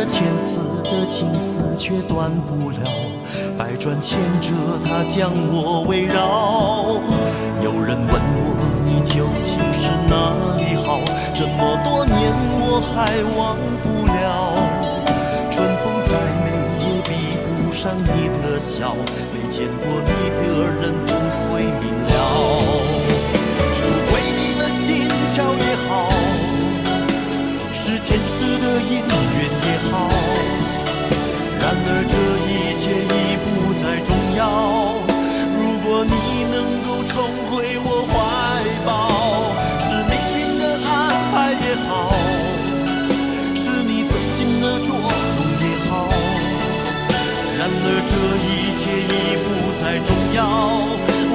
的千次的情丝却断不了，百转千折它将我围绕。有人问我你究竟是哪里好，这么多年我还忘不了。春风再美也比不上你的笑，没见过你的人不会明了。是鬼迷了心窍也好，是前世的因缘也好，然而这一切已不再重要。如果你能够重回我怀抱，是命运的安排也好，是你存心的捉弄也好，然而这一切已不再重要。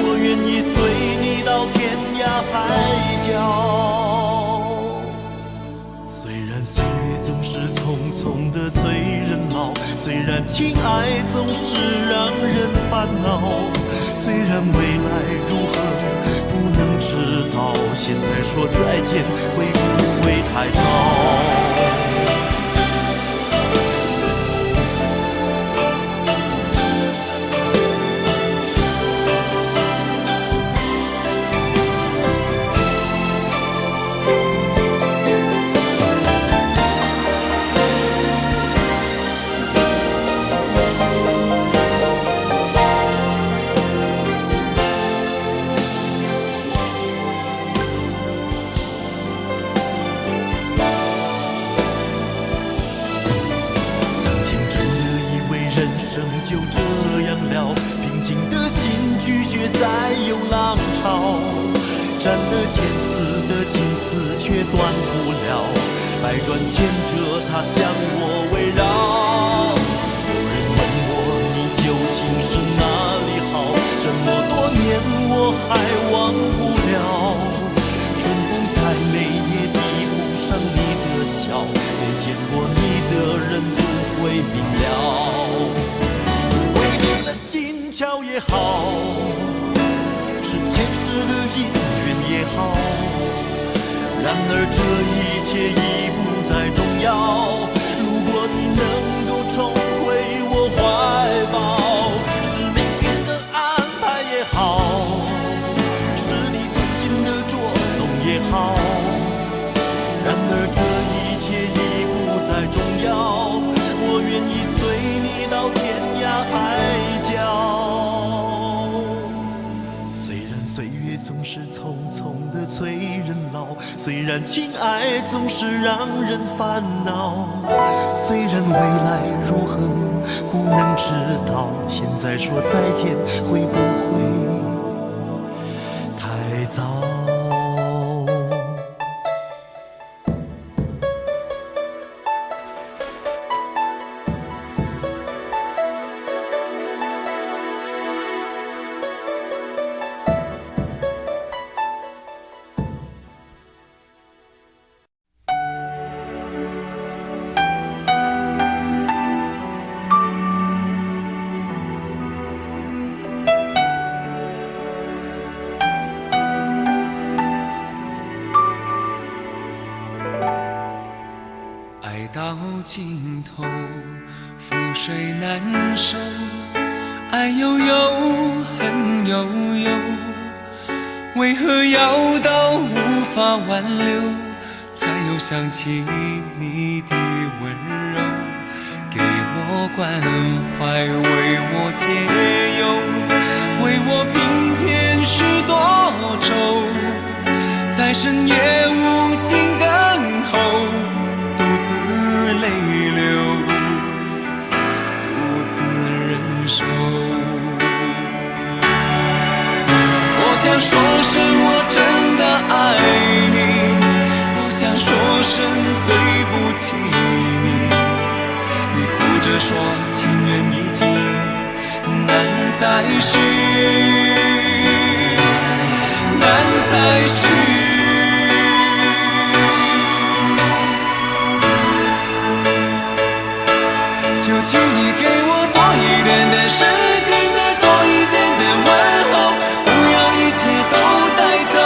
我愿意随你到天涯海角。虽然岁月总是匆匆的催人老，虽然情爱总是让人烦恼，虽然未来如何不能知道，现在说再见会不会太早？就这样了，平静的心拒绝再有浪潮，斩了千次的情丝却断不了，百转千折它将我围绕。有人问我你究竟是哪里好，这么多年我还忘不了。春风再美也比不上你的笑，没见过你的人不会明了。巧也好，是前世的因缘也好，然而这一切已不再重要。如果你能够重回我怀抱，是命运的安排也好，是你存心的捉弄也好，然而这一切已不再重要。我愿意随你到天涯海角。岁月总是匆匆的催人老，虽然情爱总是让人烦恼，虽然未来如何不能知道，现在说再见会不会太早？到尽头，覆水难收，爱悠悠，恨悠悠，为何要到无法挽留，才又想起你的温柔，给我关怀，为我解忧，为我平添许多愁，在深夜无尽等候，独自泪流，独自忍受。多想说声我真的爱你，多想说声对不起你，你哭着说情缘已尽，难再续，难再续。就请你给我多一点的时间，再多一点的问候，不要一切都带走。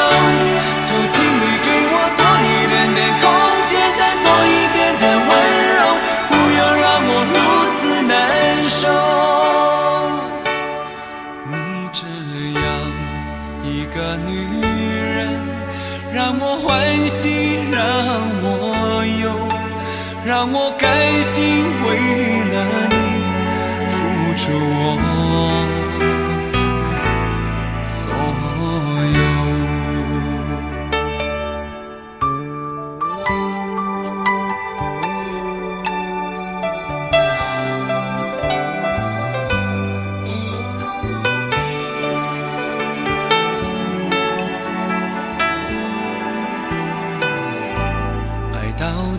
就请你给我多一点的空间，再多一点的温柔，不要让让我甘心为了你付出我所有。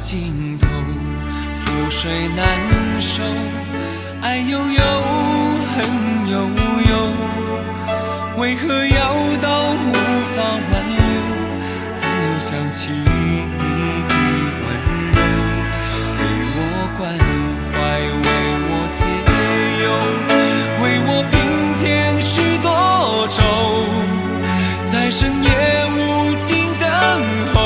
尽头，覆水难收，爱悠悠，恨悠悠，为何要到无法挽留，才又想起你的温柔，给我关怀，为我解忧，为我平添许多愁，在深夜无尽等候，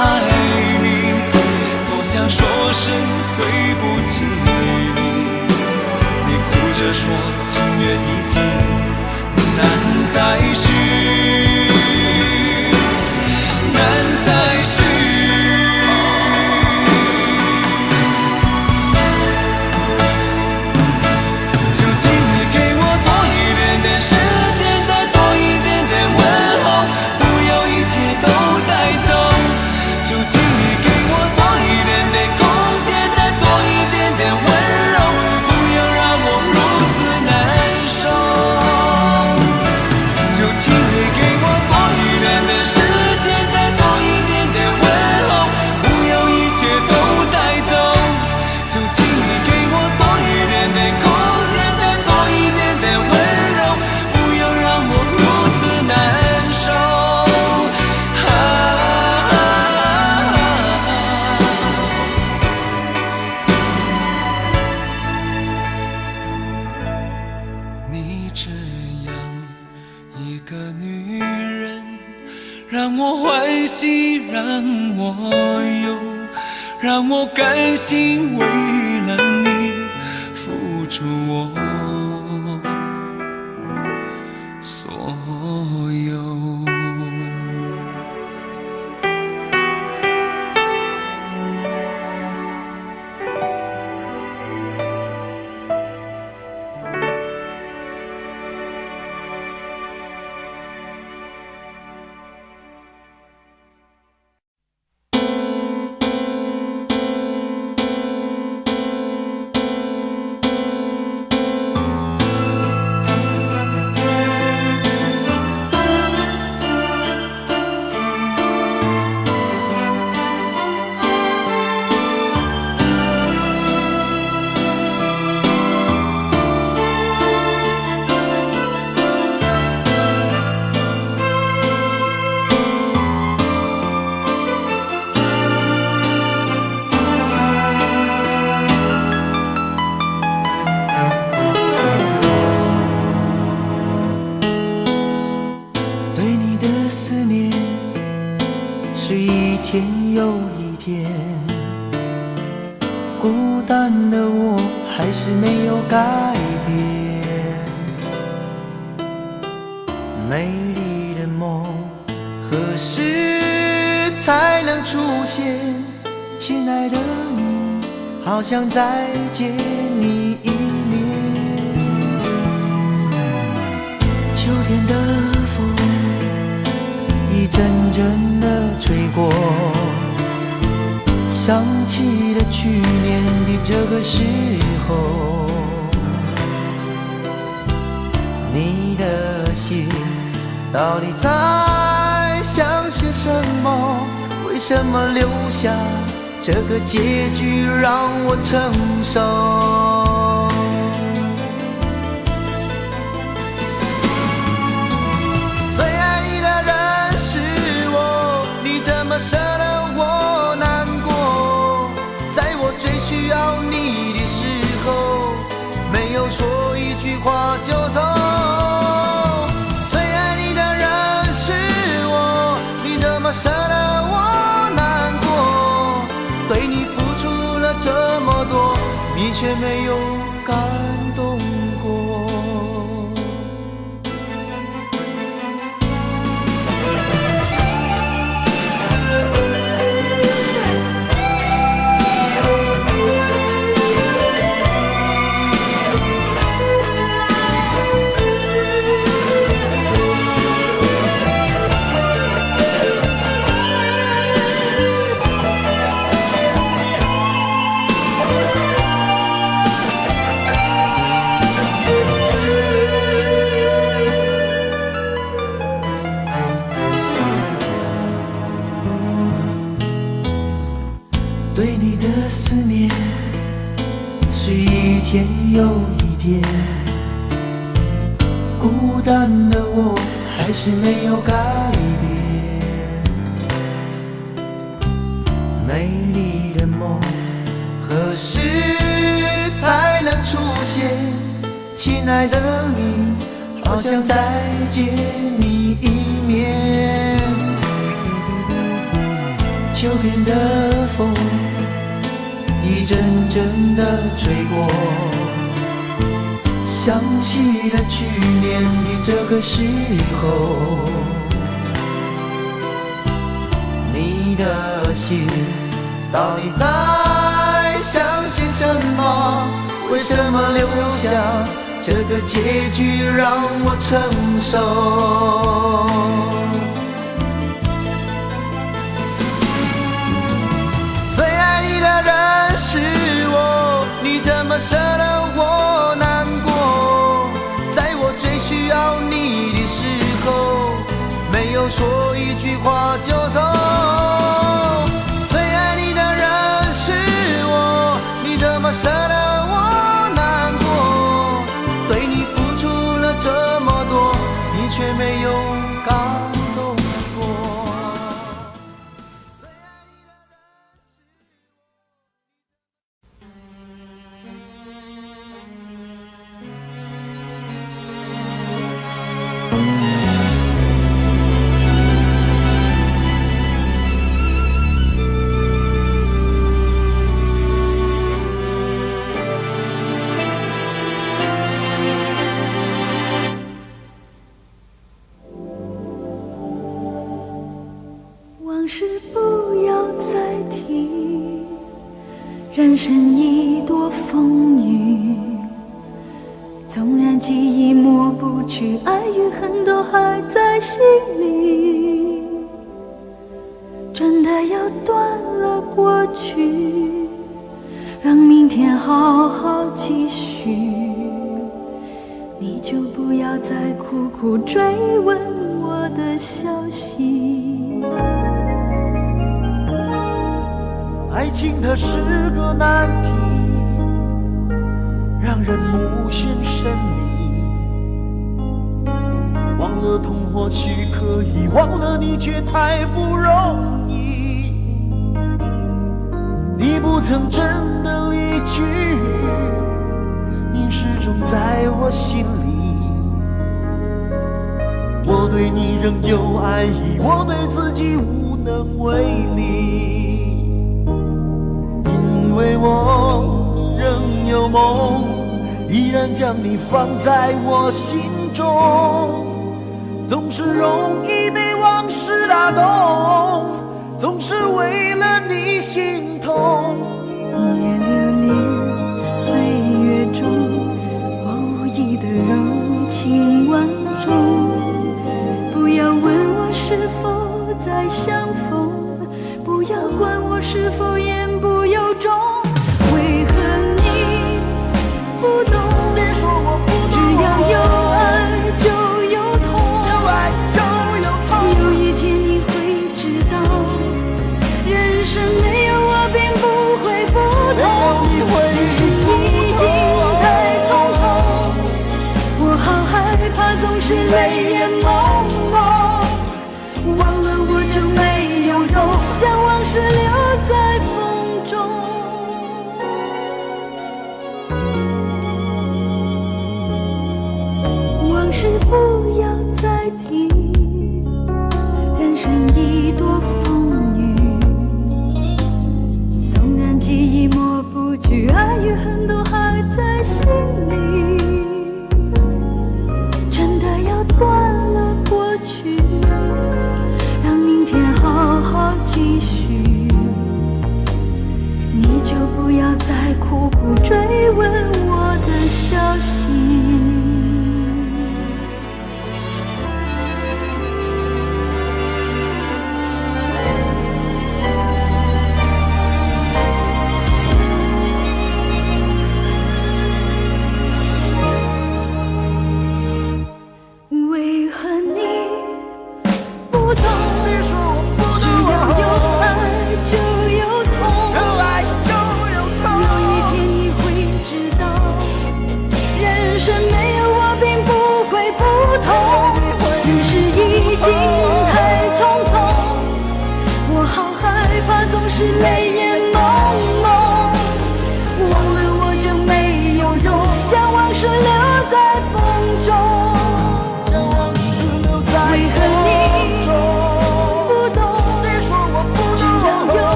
爱你，多想说声对不起你。你哭着说情缘已尽，难再续，难再续。究竟你给我多一点点时间，再多一点点问候，不要一切都带走。究竟你给我多一点点空间，再多一点点温柔，不要让我如此难受。究竟你给我多一点点时间，再多一点点问候，不要一切都带走。究竟你给我多一点点空间，再多一点点温柔，不要让我如此难受。你这样一个女人，让我欢喜，让我忧，让我甘心为了你付出我所有。孤单的我还是没有改变，美丽的梦何时才能出现？亲爱的你，好想再见你一面。秋天的风一阵阵地吹过，想起了去年的这个时候，你的信到底在想些什么？为什么留下这个结局让我承受？最爱你的人是我，你怎么舍得我难过？在我最需要你的时候，没有说一句话就走。最爱你的人是我，你怎么舍得我难过？对你付出了这么多，你却没感动过。对你的思念是一天又一天，孤单的我还是没有改变。美丽的梦何时才能出现？亲爱的你，好想再见你一面。秋天的风一阵阵地吹过，想起了去年的这个时候，你的心到底在想些什么？为什么留下这个结局让我承受？最爱你的人是我，你怎么舍得我难过？在我最需要你的时候，没有说一句话就走。最爱你的人是我，你怎么舍得我难过？对你付出了这么多，你却没有感动过。往事不要再提，人生已多风雨，纵然记忆抹不去，爱与恨都还在心里。真的要断了过去，让明天好好继续，你就不要再苦苦追问我的消息。爱情它是个难题，让人无限神秘。忘了痛或许可以，忘了你却太不容易。你不曾真的离去，你始终在我心里。我对你仍有爱意，我对自己无能为力。因为我仍有梦，依然将你放在我心中，总是容易被往事打动，总是为了你心痛。一夜流连岁月中，无意的柔情万种。不要问我是否再相逢，不要管我是否言不由衷。为何你不懂？别说我不懂，只要有爱就有痛，有爱就有痛。有一天你会知道，人生没有我并不会不没有同，你会只是已经太匆匆。我好害怕总是泪眼朦胧，忘了我就没有用，将往事留在风中。往事不要再提，人生已多风雨，纵然记忆抹不去，爱与恨都还在心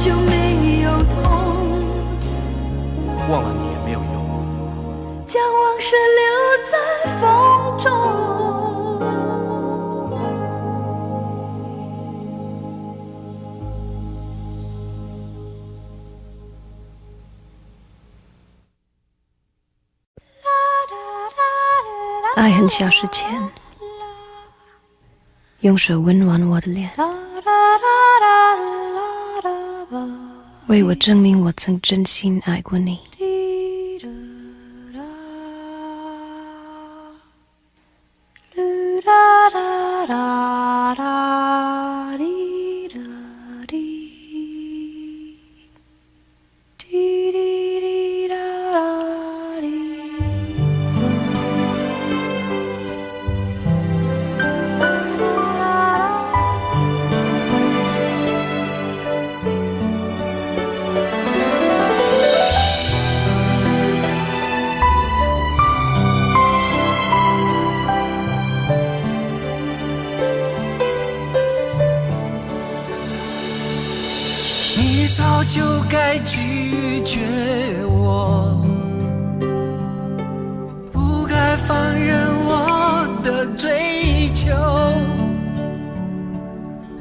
就没有痛，忘了你也没有用。将往事留在风中。爱很消失前，用手温暖我的脸，为我证明我曾真心爱过你。你早就该拒绝我，不该放任我的追求，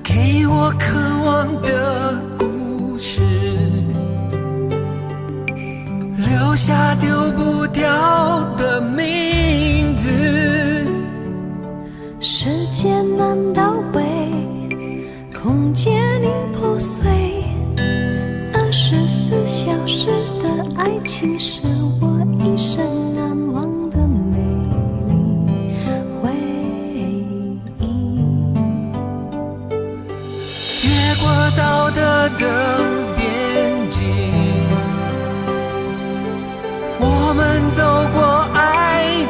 给我渴望的故事，留下丢不掉的名字。时间难倒回，空间已破碎。24小时的爱情是我一生难忘的美丽回忆。越过道德的边境，我们走过爱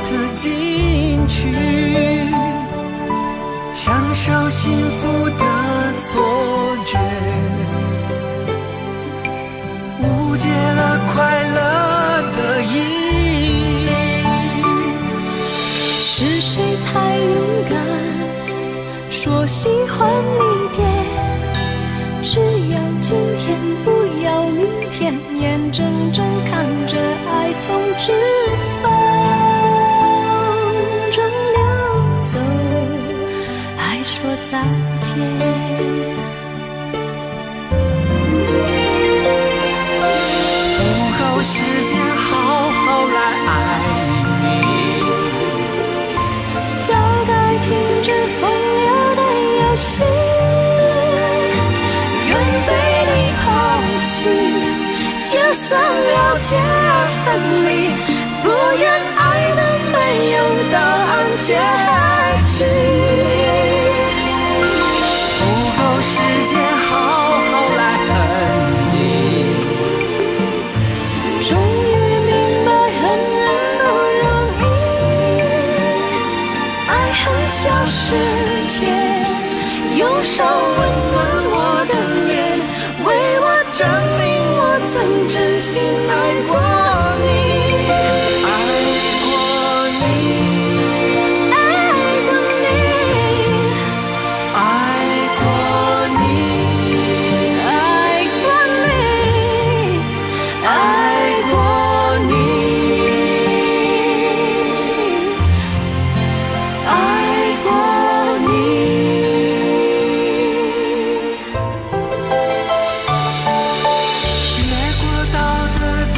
的禁区，享受幸福的错觉，误解了快乐的意义。是谁太勇敢，说喜欢离别？只要今天，不要明天，眼睁睁看着爱从指缝中流走，还说再见。时间好好来爱你，早该停止风流的游戏，愿被你抛弃，就算了解而分离，不愿爱的没有答案结局。不够时间好好来恨你，终于明白恨人不容易，爱恨消失前，用手温暖我的脸，为我证明我曾真心爱过你。越过道德的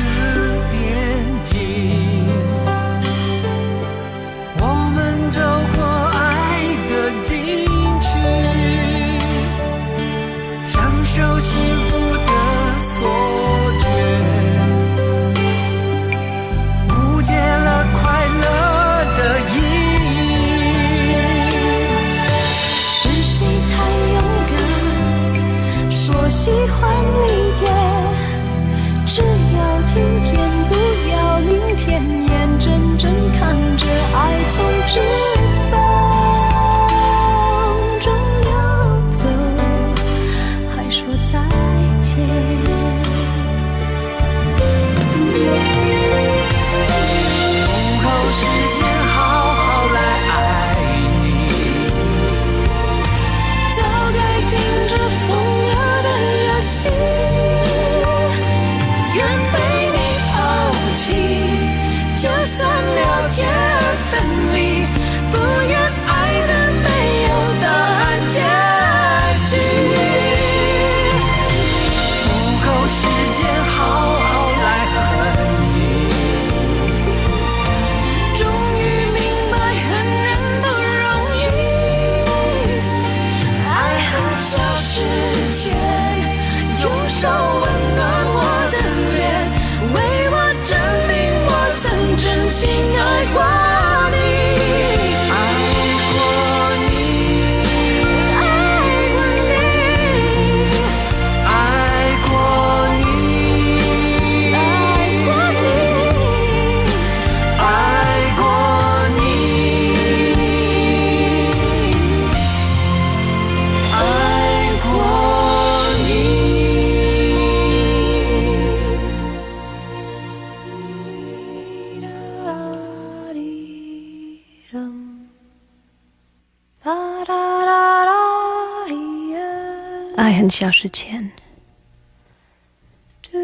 很小时前，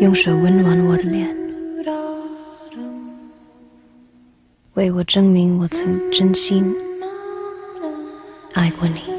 用手温暖我的脸，为我证明我曾真心爱过你。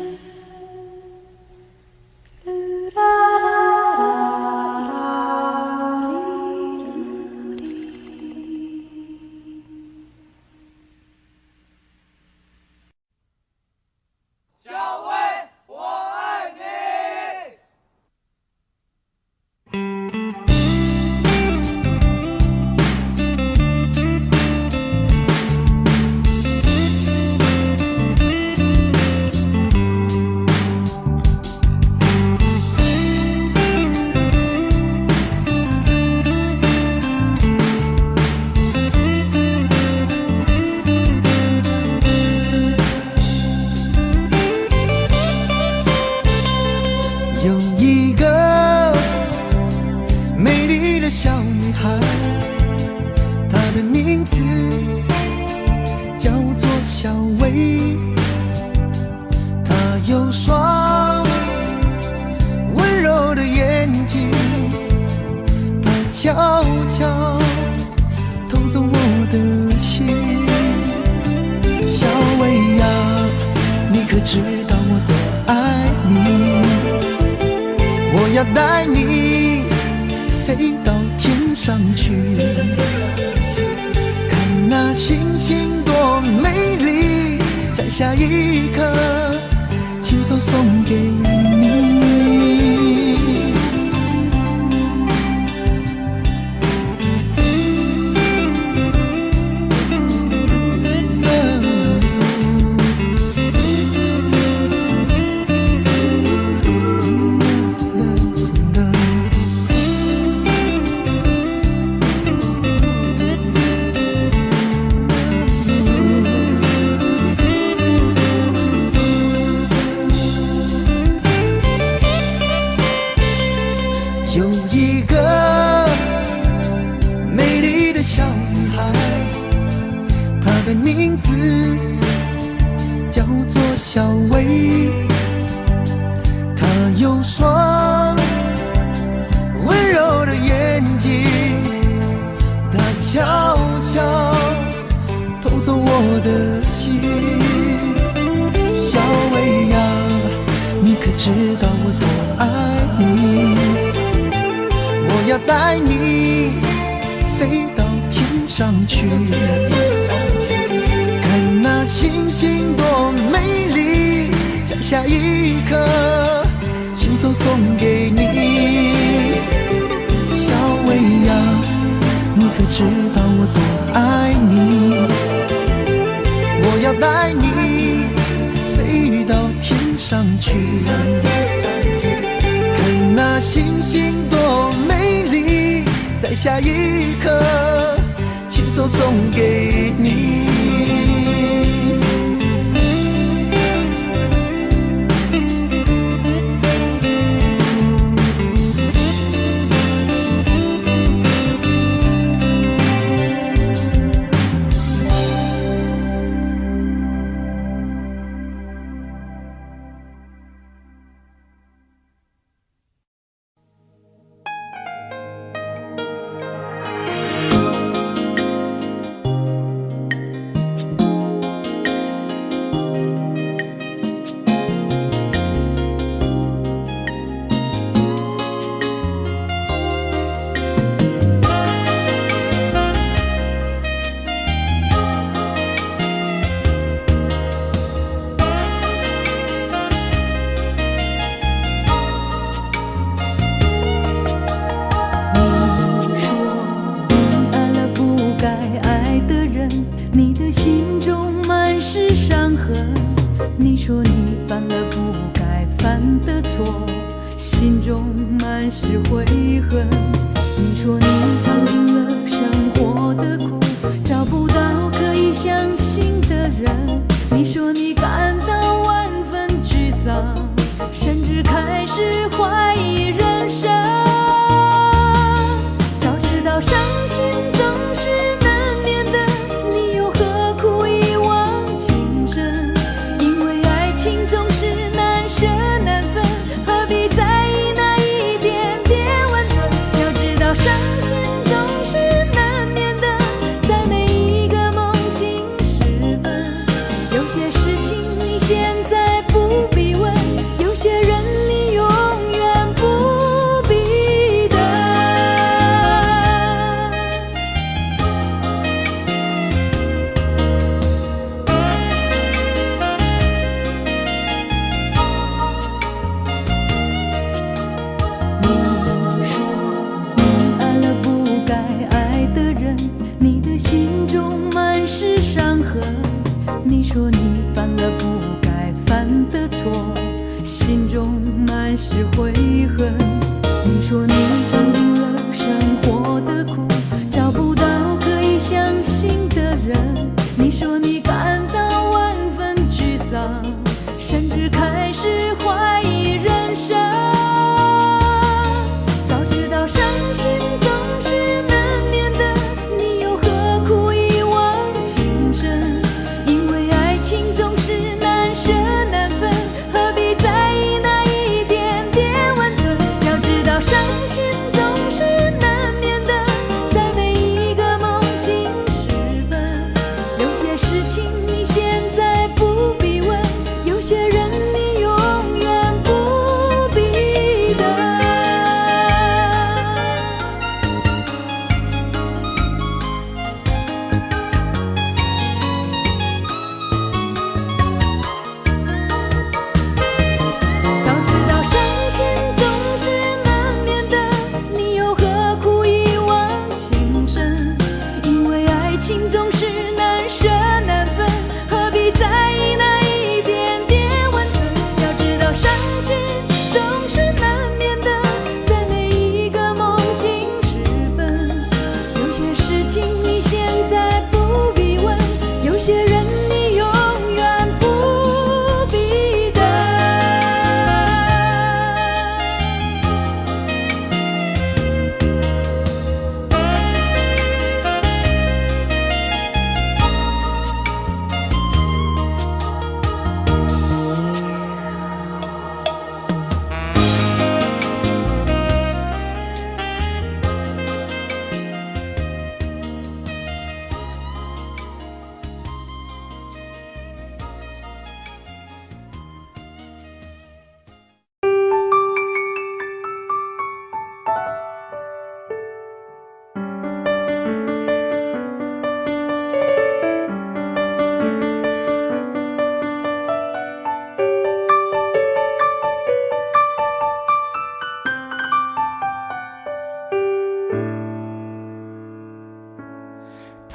因为爱情总是难舍难分，何必在意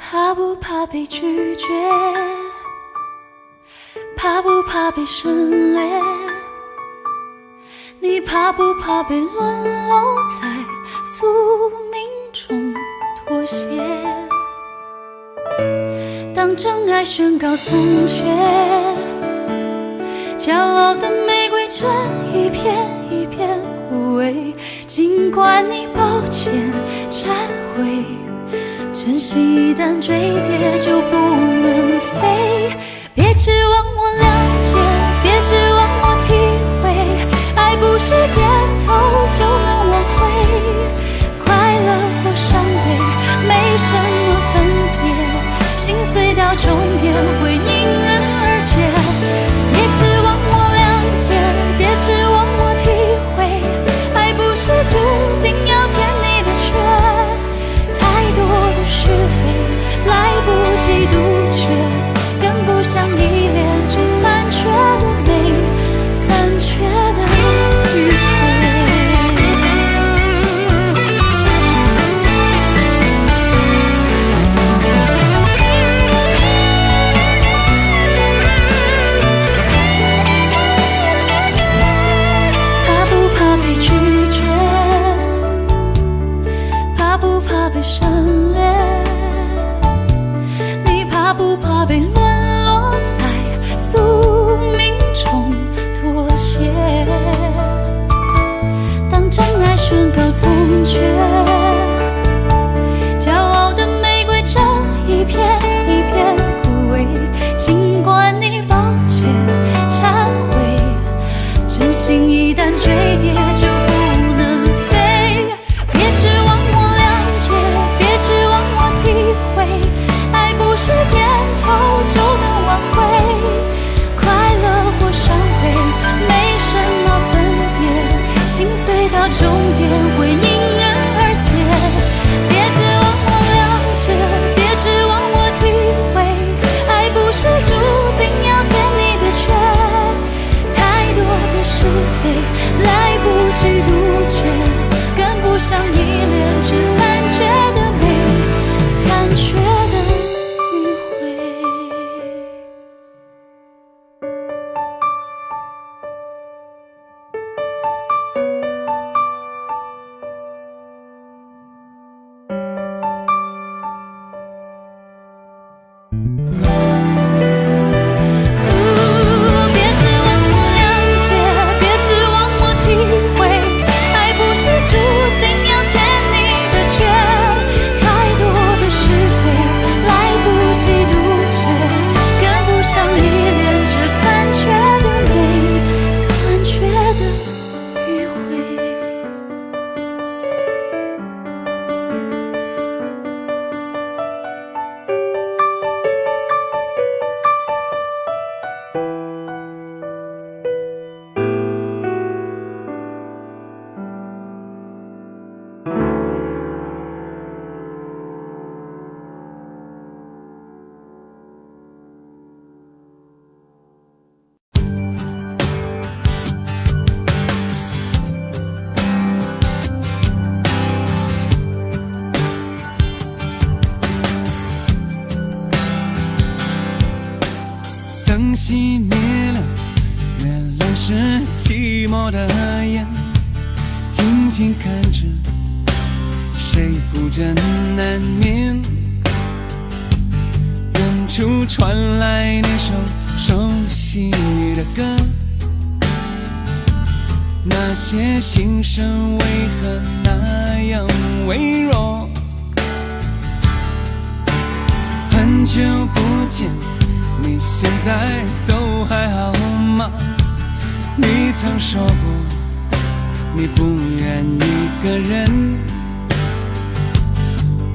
怕不怕被拒绝？怕不怕被省略？你怕不怕被沦落在宿命中妥协？当真爱宣告从缺，骄傲的玫瑰正一片一片枯萎。尽管你抱歉忏悔，真心一旦坠跌就不能飞。别指望我谅解，别指望我体会，爱不是点头就能挽回。快乐或伤悲没什么分别，心碎到终点会迎刃而解。别指望我谅解，别指望我体会，爱不是注定要填你的缺。太多的是非来不及杜绝，更不想依恋这残缺的美，残缺的迂回。怕不怕被拒绝？怕不怕被省略？你怕不怕被沦落在宿命中妥协？当真爱宣告从缺，骄傲的玫瑰正一片一片枯萎。尽管你抱歉忏悔，真心一旦坠跌就不能飞。别指望我谅解，别指望我体会，爱不是点头就能挽回。快乐或伤悲没什么分别，心碎到终点会迎刃而解。别指望我谅解，别指望我体会，爱不是注定要填你的缺。太多的是非来不及杜绝，更不想依恋这残缺的美，残缺的迂回。别指望我谅解，别指望我体会，爱不是注定要填你的缺。太多的是非来不及杜绝，更不想依恋这残缺的美，残缺的迂回。灯熄灭了，原来是寂寞的眼，静静看着，谁不真难眠。远处传来那首熟悉的歌，那些心声为何那样微弱？很久不见，你现在都还好吗？你曾说过你不愿一个人，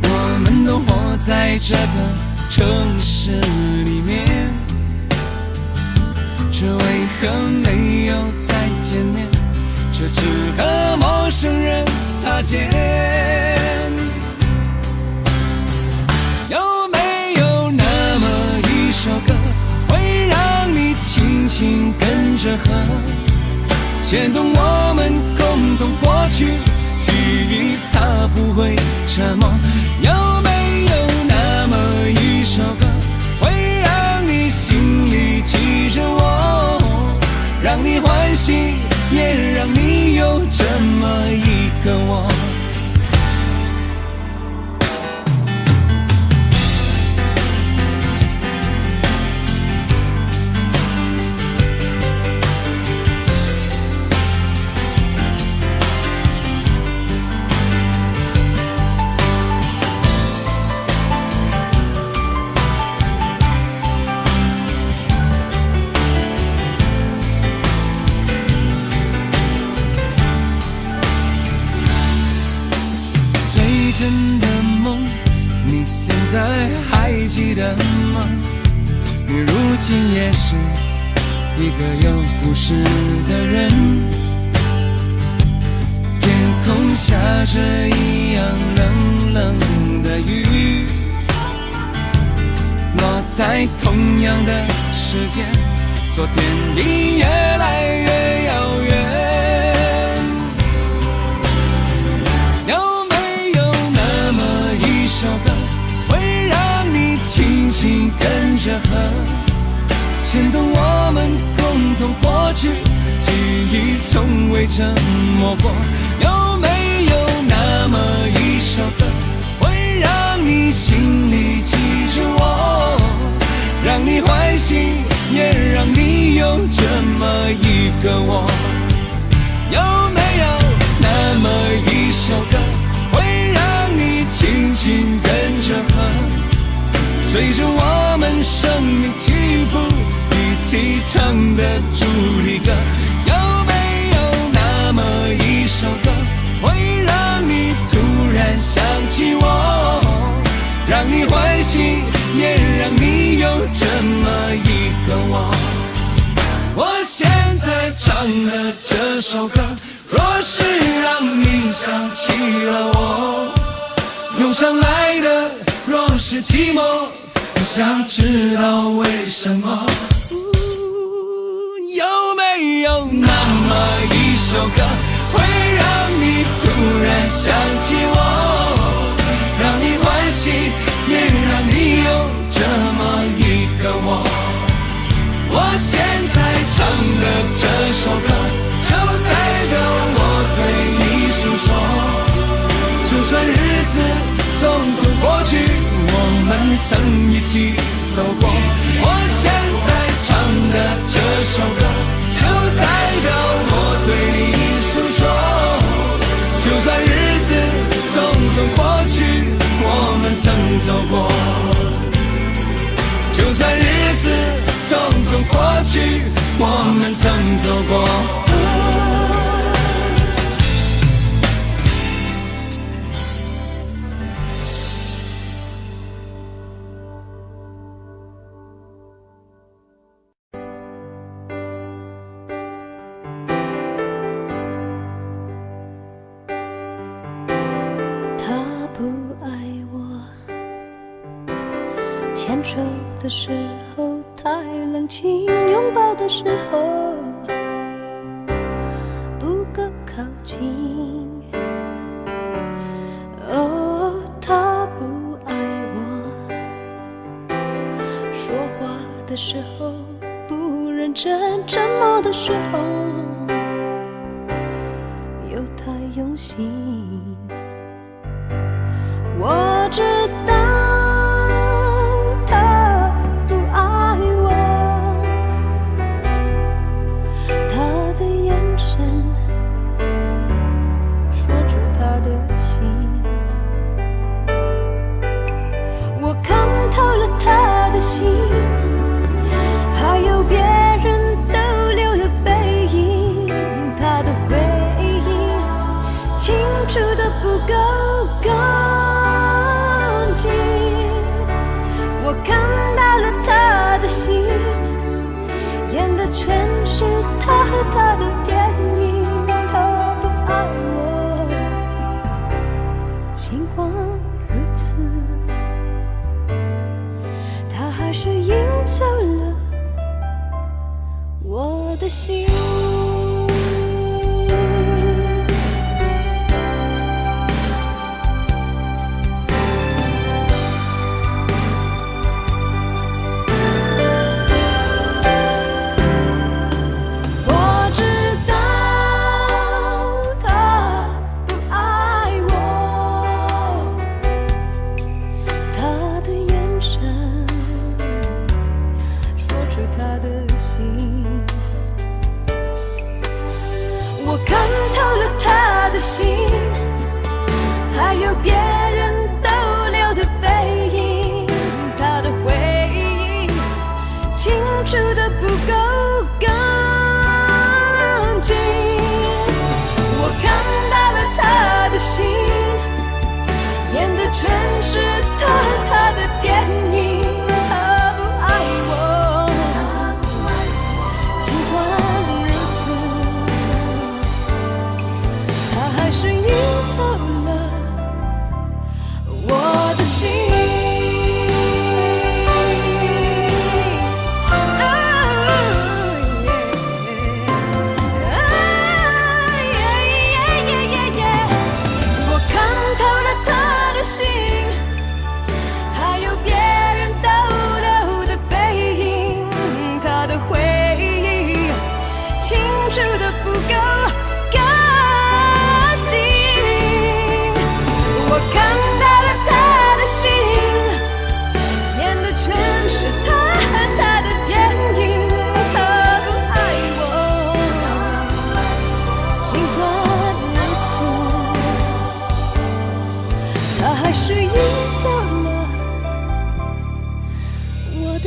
我们都活在这个城市里面，这为何没有再见面？这只和陌生人擦肩。有没有那么一首歌，会让你轻轻跟着和，牵动我们共同过去记忆，它不会沉默。有没有那么真的梦，你现在还记得吗？你如今也是一个有故事的人。天空下着一样冷冷的雨，落在同样的时间，昨天已越来越遥远。有没有那么一首歌，会让你轻轻跟着和，牵动我们共同过去，记忆从未沉默过？有没有那么一首歌，会让你心里记着我，让你欢喜，也让你有这么一个我？有没有那么一首歌，会让你轻轻跟着和，随着我们生命起伏一起唱的主题歌？有没有那么一首歌，会让你突然想起我，让你欢喜，也让你有这么一个我？我现在唱的这首歌，若是让你想起了我，涌上来的若是寂寞，我想知道为什么？有没有那么一首歌，会让你突然想起我，让你欢喜，也让你有这么一个我？我现在唱的这首歌，就代表我对你诉说。就算日子匆匆过去，我们曾一起走过。我现在唱的这首歌，就代表我对你诉说。就算日子匆匆过去，我们曾走过。就算日子匆匆过去，我们曾走过。他不爱我，牵手的时候太冷清，拥抱的时候不够靠近。哦，他不爱我，说话的时候不认真，沉默的时候又太用心。我知道他不爱我，他的眼神说出他的情，我看透了他的心，还有别人逗留的背影，他的回忆清楚的不够干净。我看到了他的心，演的全是他和他的电影。他不爱我，尽管如此，他还是赢走了我的心。我看透了他的心，还有别人逗留的背影，他的回忆清楚的不够干净。我看到了他的心，演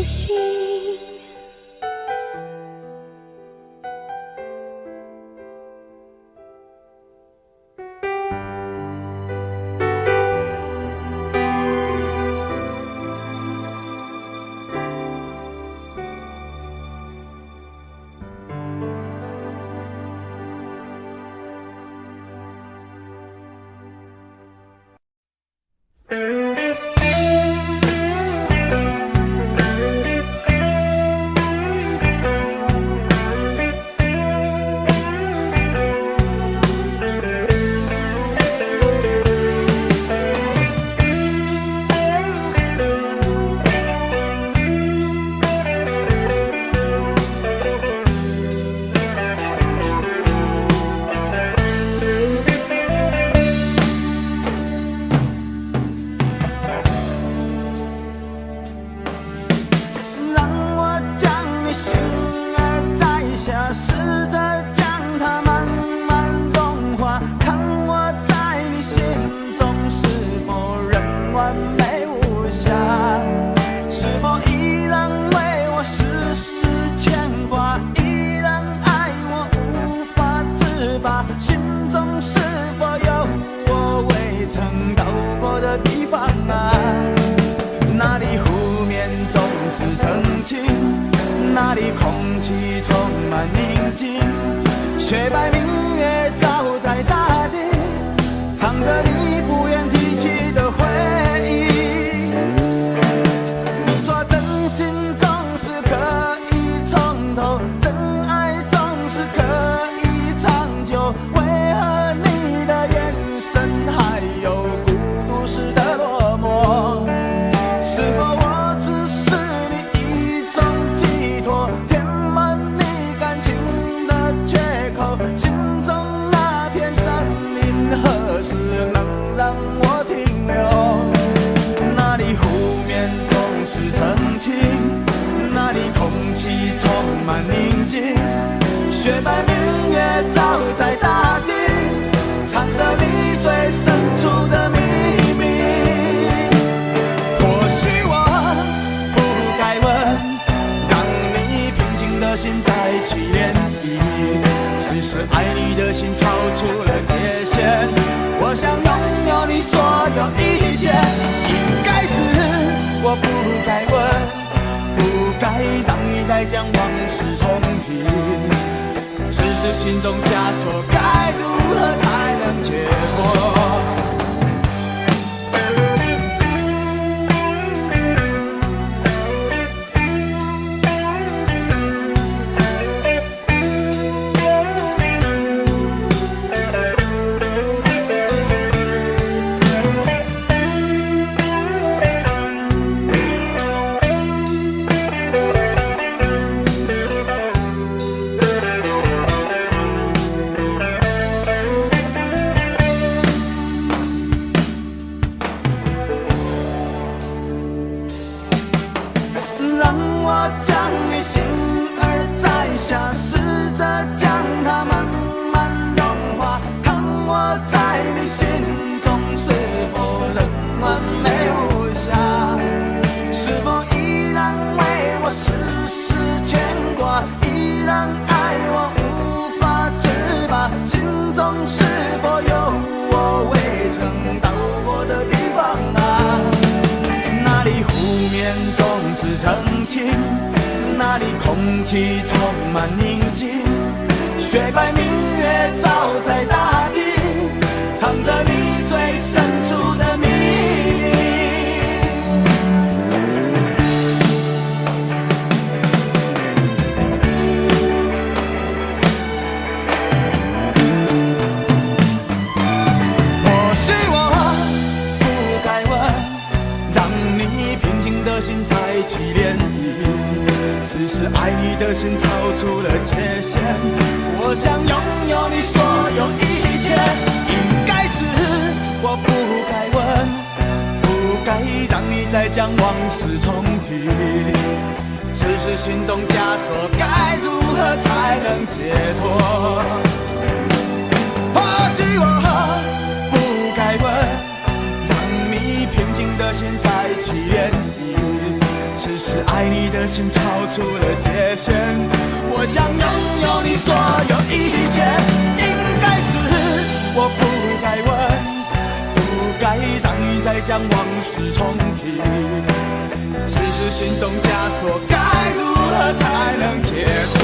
心。那里空气充满宁静，雪白明月照在大地，唱着你不愿提起的回忆。你说真心总是可以从头，真爱总是可以长久，为何你的眼神还有孤独时的落寞？是否我只是你一种寄托，填满你感情的缺口？心中那片森林何时能让我停留？那里湖面总是澄清，那里空气充满宁静，雪白明月照在大地，藏着你最深处的秘密。或许我不该问，让你平静的心再起涟漪，只是爱你的心超出了界限。我想拥有你所有一切，应该是我不该问，不该让你再将往事重提，只是心中枷锁该如何才能解脱？让我将你心儿摘下，试着将它慢慢融化，看我在你心中是否仍完美无瑕，是否依然为我时时牵挂，依然爱我无法自拔，心中是否有我未曾到过的地方啊？那里湖面总是澄清，那里空气充满宁静，雪白明月照在大地，藏着你最深处的秘密。或许我不该问，让你平静的心再起涟漪，只是爱你的心超出了界限。我想拥有你所有一切，应该是我不该问，不该让你再将往事重提，只是心中枷锁该如何才能解脱？或许我不该问，让你平静的心再起涟漪，只是爱你的的心超出了界限。我想拥有你所有一切，应该是我不该问，不该让你再将往事重提。只是心中枷锁，该如何才能解脱？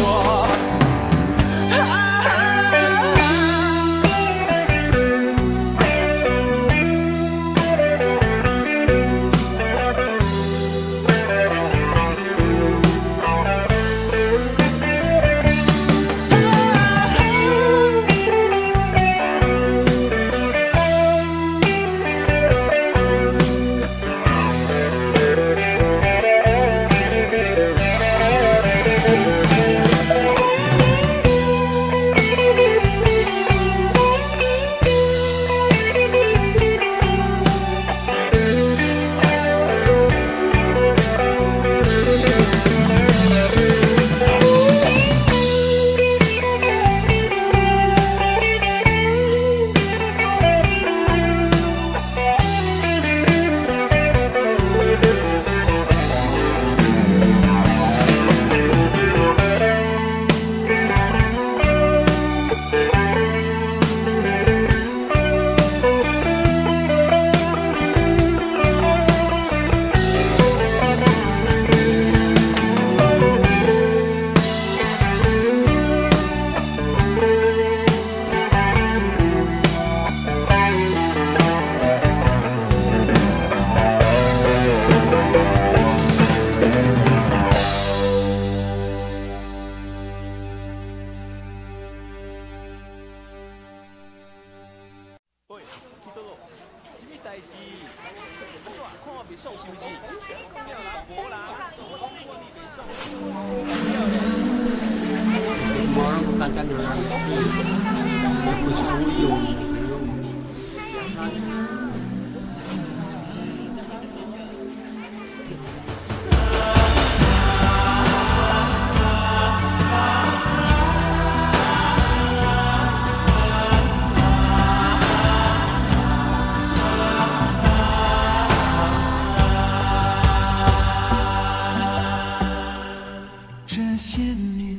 这些年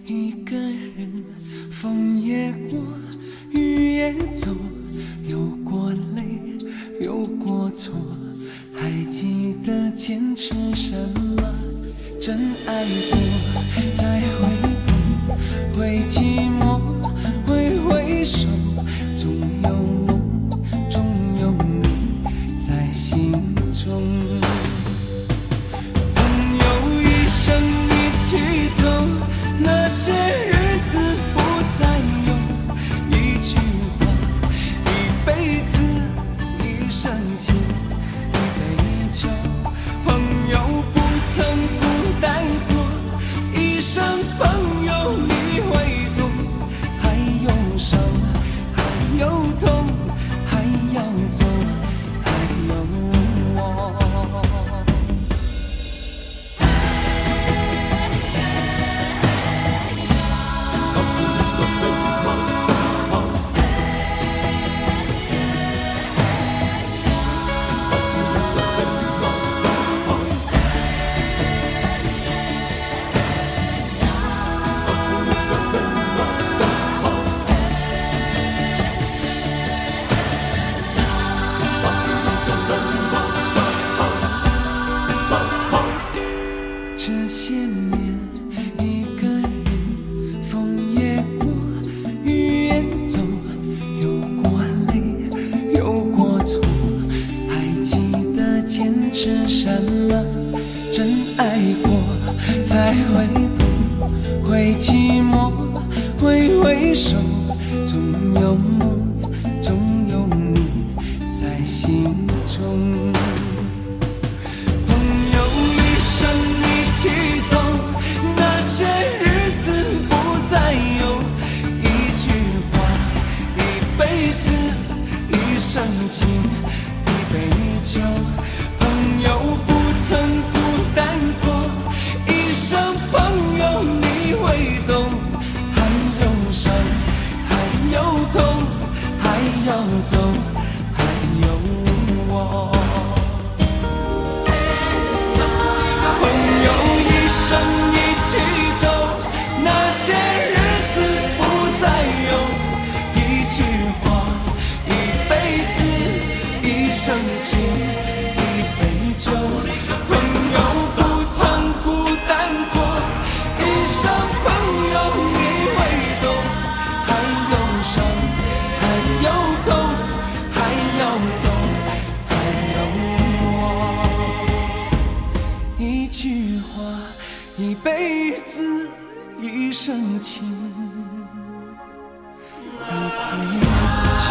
一个人，风也过，雨也走，有过泪，有过错，还记得坚持什么？真爱过，再回头，会寂寞，会回首，总有梦，总有你在心中。朋友一生一起走，那些日子不再有，一句话，一辈子，一生情，一杯酒。朋友不曾孤单过，一生朋友你会懂，还有伤，还有痛，还要走，还有我。这些年一个人，风也过，雨也走，有过泪，有过错，还记得坚持什么？真爱过，才会懂，会寂寞，会回首，总有梦，总有你在心中。一起走，那些日子不再有，一句话，一辈子，一生情，一杯酒。朋友不曾孤单过，一生朋友你会懂，还有伤，还有痛，还要走，还有我。朋友。情一杯酒，朋友不曾孤单过，一生朋友你会懂，还有伤，还有痛，还要走，还有我。一句话，一辈子，一生情，一杯酒。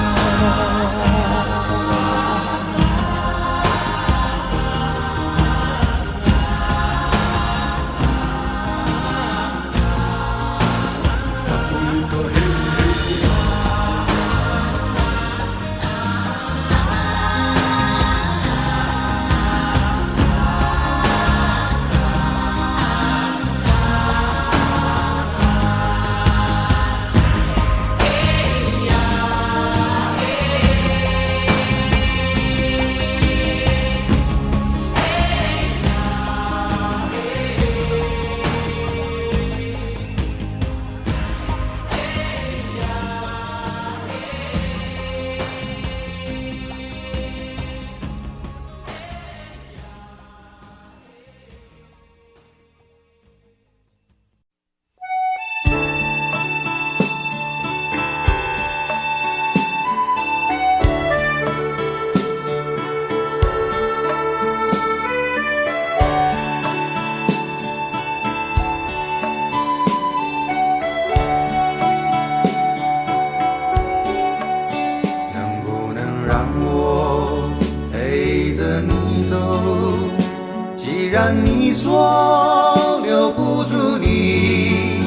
既然你说留不住你，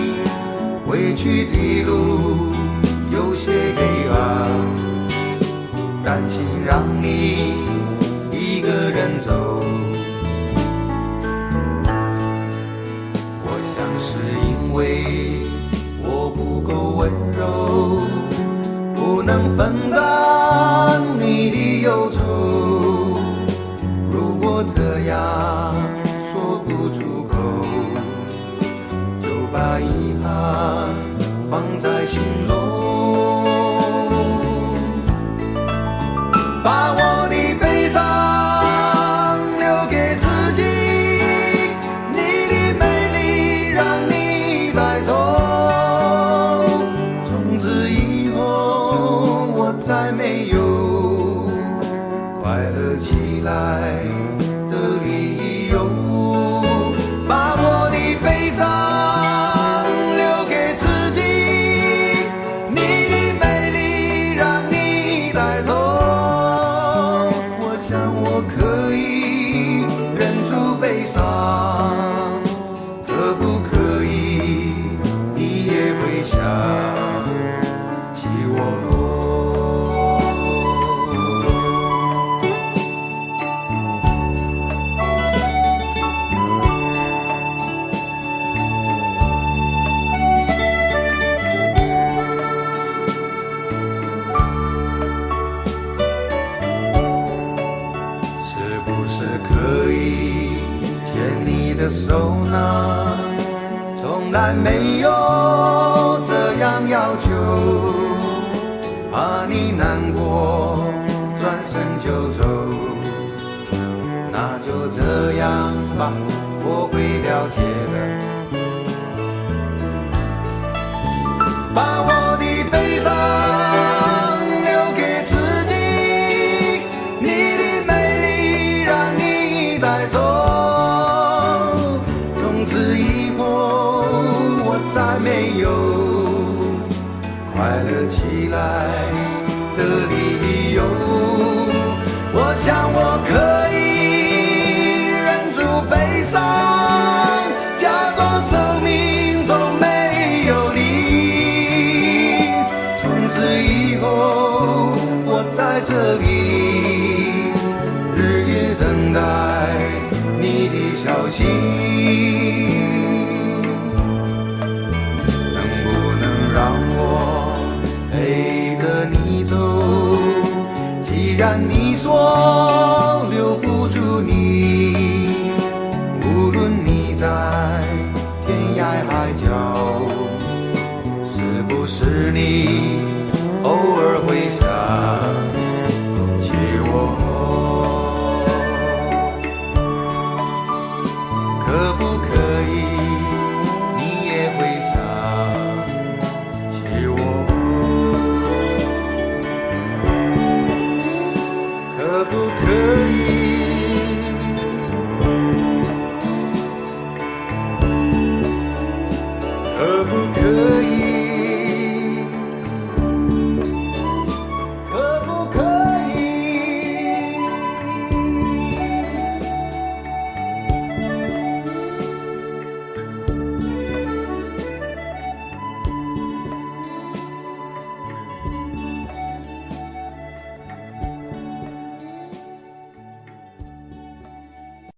回去的路有些黑暗，担心让你一个人走。我想是因为我不够温柔，不能分担你的忧愁。如果这样说不出口，就把遗憾放在心中，把我的悲伤留给自己，你的美丽让你带走。从此以后我再没有快乐起来的理由，把我的悲伤留给自己，你的美丽让你带走。我想我可以忍住悲伤，可不可以你也会想起我？可以牵你的手呢？从来没有这样要求，怕你难过，转身就走。那就这样吧，我会了解的。把我的悲伤留给自己，你的美丽让你带走。从此以后我再没有快乐起来的理由。我想我可以忍住悲伤，假装生命中没有你。从此以后我在这里日夜等待你的消息，能不能让我陪着你走？既然你说留不住你，无论你在天涯海角，是不是你偶尔会想起我？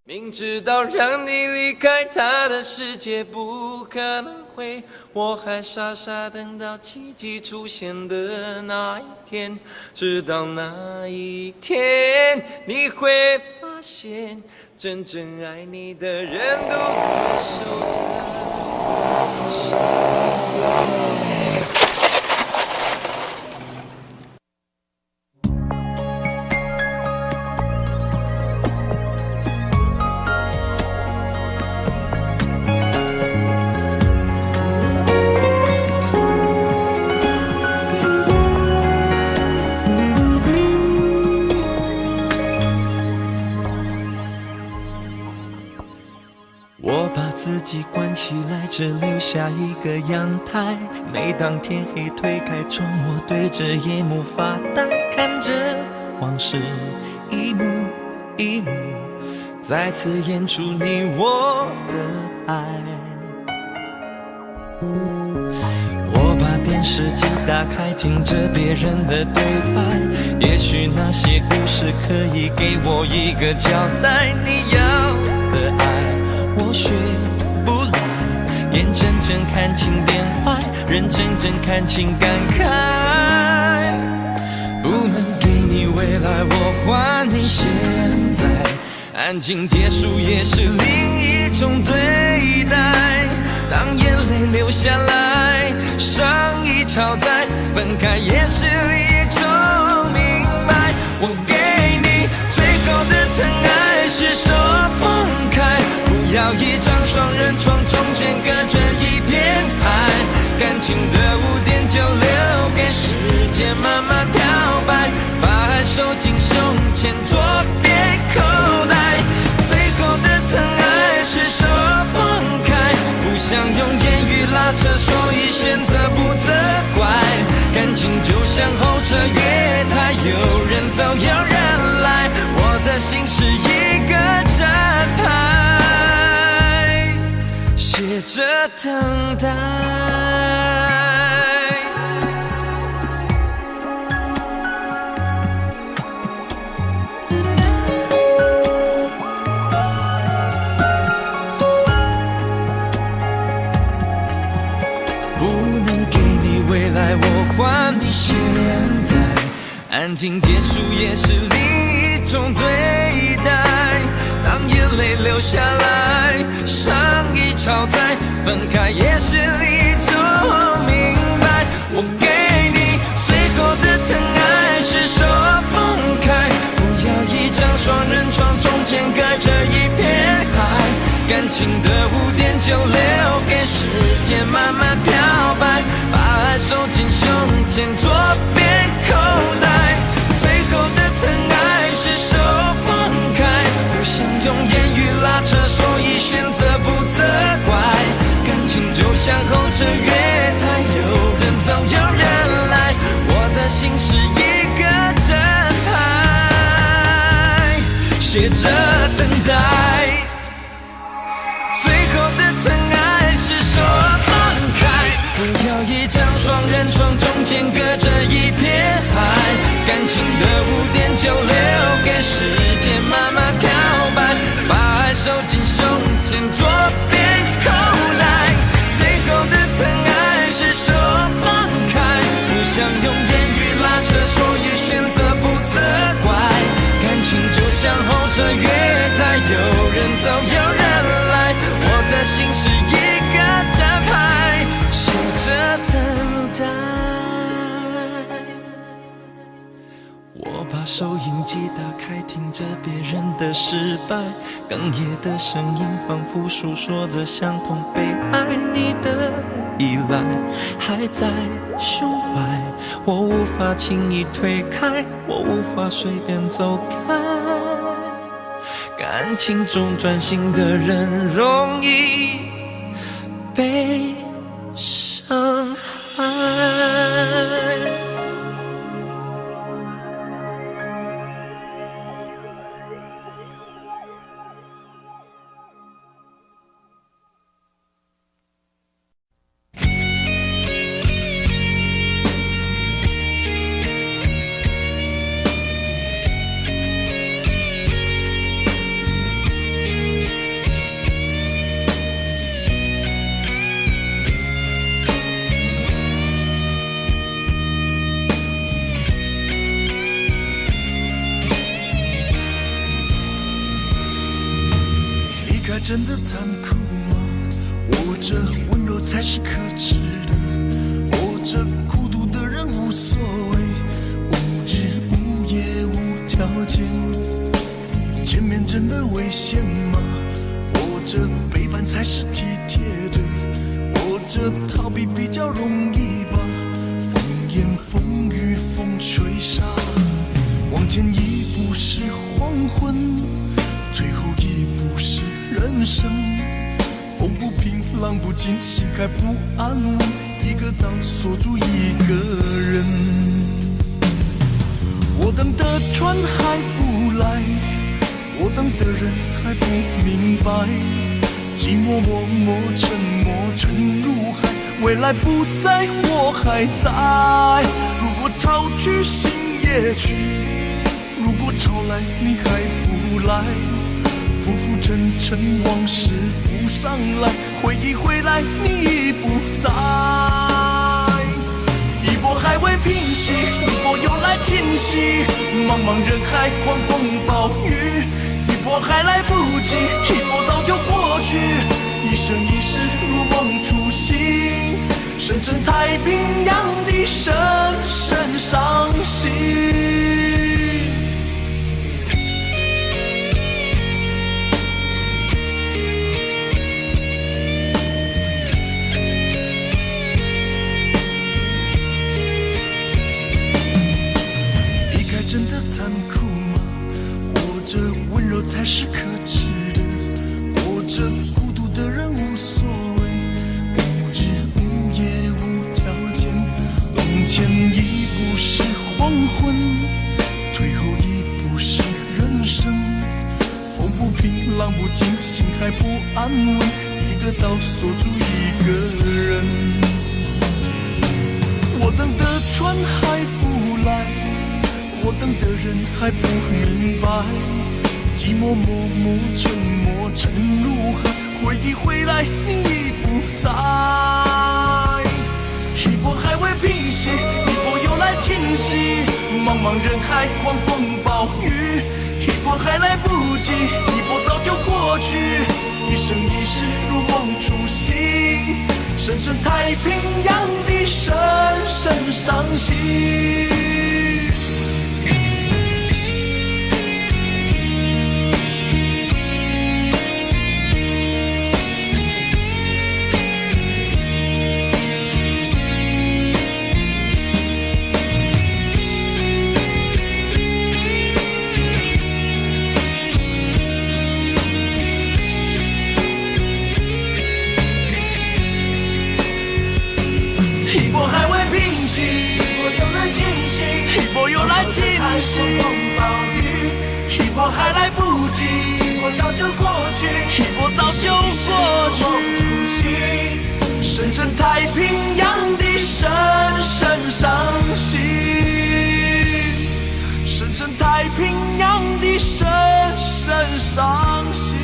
明知道让你离开他的世界不可能会，我还傻傻等到奇迹出现的那一天，直到那一天，你会发现，真正爱你的人独自守着。我把自己关起来，只留下一个阳台。每当天黑推开窗，我对着夜幕发呆，看着往事一幕一幕再次演出你我的爱。我把电视机打开，听着别人的对白，也许那些故事可以给我一个交代。你要的爱我学不来，眼睁睁看情变坏，人睁睁看情感慨。不能给你未来，我还你现在。安静结束也是另一种对待。当眼泪流下来，伤已超载，分开也是一种明白。我给你最后的疼爱是手放开，不要一张双人床，中间隔着一片海。感情的污点就留给时间慢慢漂白，把爱收进胸前左边口袋。最后的疼爱是手放开，不想用言语拉扯，所以选择不责怪。感情就像候车月台，有人走有人来，我的心是一个站牌，写着等待。我还你现在，安静结束也是另一种对待。当眼泪流下来，伤已超载，分开也是一种明白。我给你最后的疼爱是手放开，不要一张双人床，中间隔着一片海。感情的污点就留给时间慢慢漂白，把爱收进胸前左边口袋。最后的疼爱是手放开，不想用言语拉扯，所以选择不责怪。感情就像候车月台，有人走有人来，我的心是一个站牌，写着等待。最后的疼爱是手放开，不要一张双人床，中间隔着一片海。感情的污点就留给时间慢慢漂白，把爱收进胸前左边口袋。最后的疼爱是手放开，不想用言语拉扯，所以选择不责怪。感情就像候车月台，有人走有人来，我的心是一个站牌，写着等待。我把收音机打开，听着别人的失败，哽咽的声音仿佛诉说着相同被爱。你的依赖还在胸怀，我无法轻易推开，我无法随便走开。感情中专心的人容易被伤害。真的残酷吗？活着温柔才是可耻的，活着孤独的人无所谓，无日无夜无条件。前面真的危险吗？活着背叛才是体贴的，活着逃避比较容易吧。风言风语风吹沙，往前一步是黄昏，退后一步是人生。风不平浪不静，心还不安稳，一个岛锁住一个人。我等的船还不来，我等的人还不明白，寂寞默默沉默沉入海，未来不在我还在。如果潮去心也去，如果潮来你还不来，浮浮沉沉往事浮上来，回忆回来你已不在。一波还未平息，一波又来侵袭，茫茫人海狂风暴雨，一波还来不及，一波早就过去，一生一世如梦初醒，深深太平洋的深深伤心。真的残酷吗？活着温柔才是可耻的，活着孤独的人无所谓，无日无夜无条件。往前一步是黄昏，退后一步是人生。风不平浪不静，心还不安稳，一个岛锁住一个人。我等的船还不来，我等的人还不明白，寂寞默默沉默沉入海，回忆回来你已不在。一波还未平息，一波又来侵袭，茫茫人海狂风暴雨，一波还来不及，一波早就过去，一生一世如梦初醒，深深太平洋的深深伤心。一波还未平息，一波又来侵袭，一波又来侵袭，一波还来不及，一波早就过去，一波早就过去，深深太平洋的深深伤心，深深太平洋的深深伤心。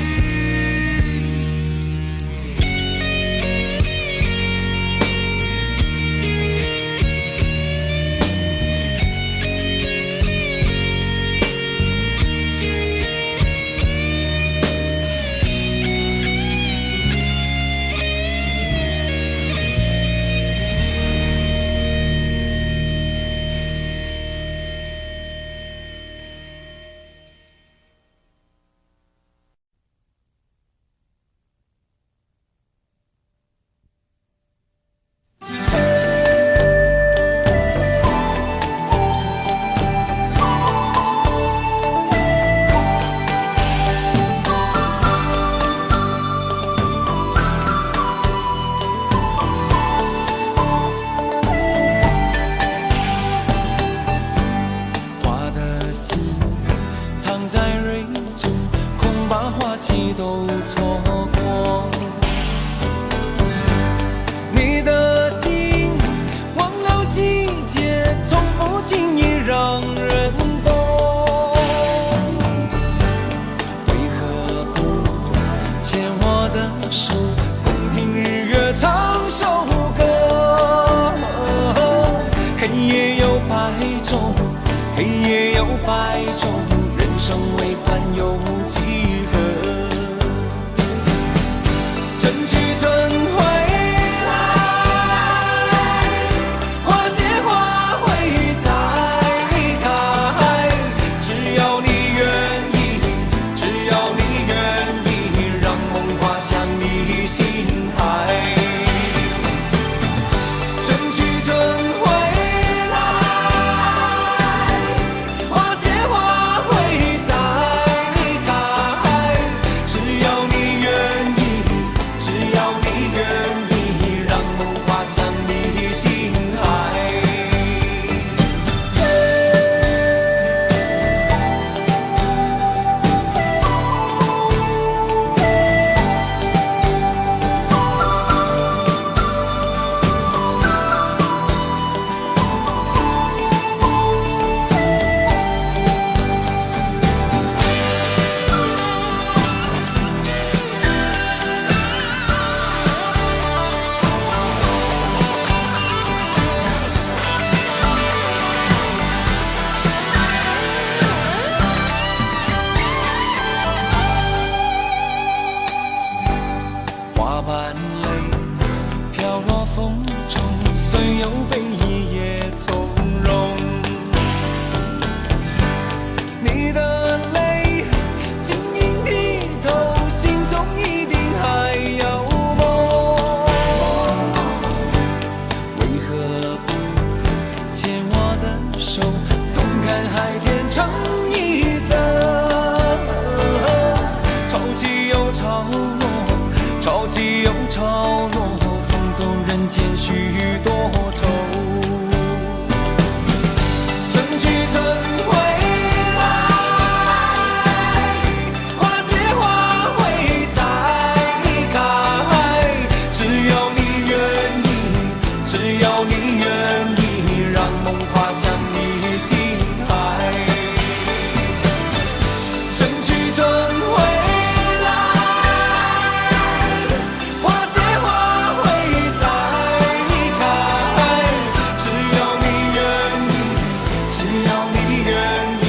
黑夜有白昼，人生为盼有几何？人。